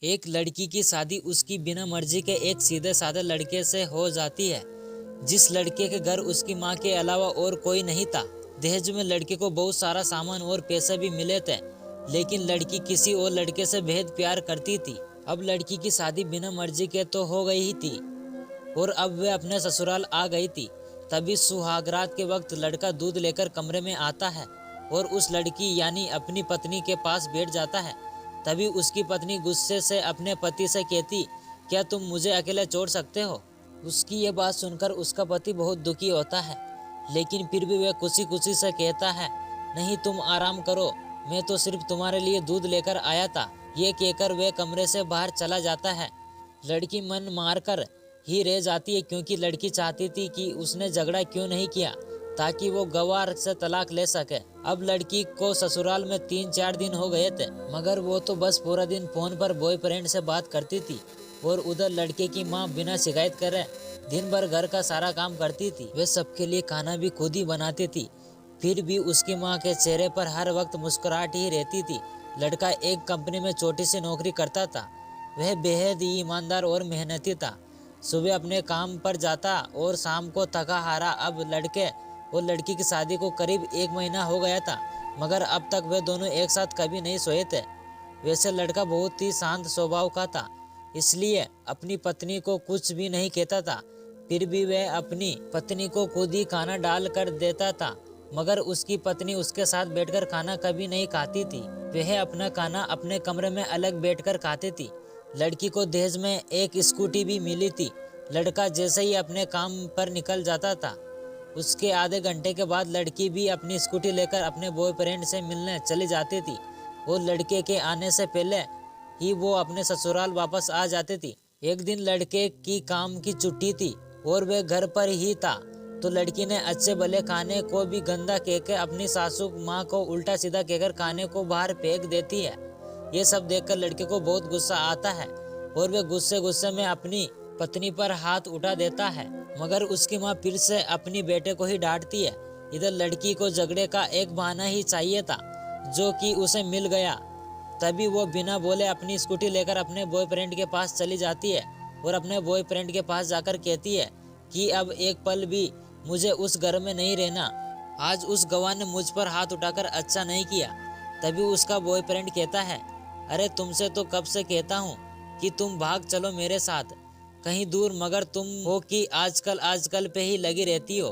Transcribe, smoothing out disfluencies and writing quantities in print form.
एक लड़की की शादी उसकी बिना मर्जी के एक सीधे साधे लड़के से हो जाती है, जिस लड़के के घर उसकी माँ के अलावा और कोई नहीं था। दहेज में लड़के को बहुत सारा सामान और पैसे भी मिले थे, लेकिन लड़की किसी और लड़के से बेहद प्यार करती थी। अब लड़की की शादी बिना मर्जी के तो हो गई ही थी और अब वे अपने ससुराल आ गई थी। तभी सुहागरात के वक्त लड़का दूध लेकर कमरे में आता है और उस लड़की यानी अपनी पत्नी के पास बैठ जाता है। तभी उसकी पत्नी गुस्से से अपने पति से कहती, क्या तुम मुझे अकेले छोड़ सकते हो? उसकी ये बात सुनकर उसका पति बहुत दुखी होता है, लेकिन फिर भी वह खुशी खुशी से कहता है, नहीं तुम आराम करो, मैं तो सिर्फ तुम्हारे लिए दूध लेकर आया था। ये कहकर वह कमरे से बाहर चला जाता है। लड़की मन मारकर ही रह जाती है, क्योंकि लड़की चाहती थी कि उसने झगड़ा क्यों नहीं किया ताकि वो गवार से तलाक ले सके। अब लड़की को ससुराल में 3-4 दिन हो गए थे, मगर वो तो बस पूरा दिन फोन पर बॉयफ्रेंड से बात करती थी और उधर लड़के की माँ बिना शिकायत करे दिन भर घर का सारा काम करती थी। वे सबके लिए खाना भी खुद ही बनाती थी, फिर भी उसकी माँ के चेहरे पर हर वक्त मुस्कुराहट ही रहती थी। लड़का एक कंपनी में छोटी सी नौकरी करता था। वह बेहद ही ईमानदार और मेहनती था। सुबह अपने काम पर जाता और शाम को थका हारा। अब लड़के और लड़की की शादी को करीब 1 महीना हो गया था, मगर अब तक वे दोनों एक साथ कभी नहीं सोए थे। वैसे लड़का बहुत ही शांत स्वभाव का था, इसलिए अपनी पत्नी को कुछ भी नहीं कहता था। फिर भी वह अपनी पत्नी को खुद ही खाना डाल कर देता था, मगर उसकी पत्नी उसके साथ बैठकर खाना कभी नहीं खाती थी। वह अपना खाना अपने कमरे में अलग बैठकर खाती थी। लड़की को दहेज में एक स्कूटी भी मिली थी। लड़का जैसे ही अपने काम पर निकल जाता था, उसके आधे घंटे के बाद लड़की भी अपनी स्कूटी लेकर अपने बॉयफ्रेंड से मिलने चली जाती थी और लड़के के आने से पहले ही वो अपने ससुराल वापस आ जाती थी। एक दिन लड़के की काम की छुट्टी थी और वह घर पर ही था, तो लड़की ने अच्छे भले खाने को भी गंदा कहकर अपनी सासू माँ को उल्टा सीधा कहकर खाने को बाहर फेंक देती है। ये सब देखकर लड़के को बहुत गुस्सा आता है और वह गुस्से गुस्से में अपनी पत्नी पर हाथ उठा देता है, मगर उसकी माँ फिर से अपनी बेटे को ही डांटती है। इधर लड़की को झगड़े का एक बहाना ही चाहिए था, जो कि उसे मिल गया। तभी वो बिना बोले अपनी स्कूटी लेकर अपने बॉयफ्रेंड के पास चली जाती है और अपने बॉयफ्रेंड के पास जाकर कहती है कि अब एक पल भी मुझे उस घर में नहीं रहना। आज उस गवाह ने मुझ पर हाथ उठाकर अच्छा नहीं किया। तभी उसका बॉयफ्रेंड कहता है, अरे तुमसे तो कब से कहता हूँ कि तुम भाग चलो मेरे साथ कहीं दूर, मगर तुम हो कि आजकल पे ही लगी रहती हो।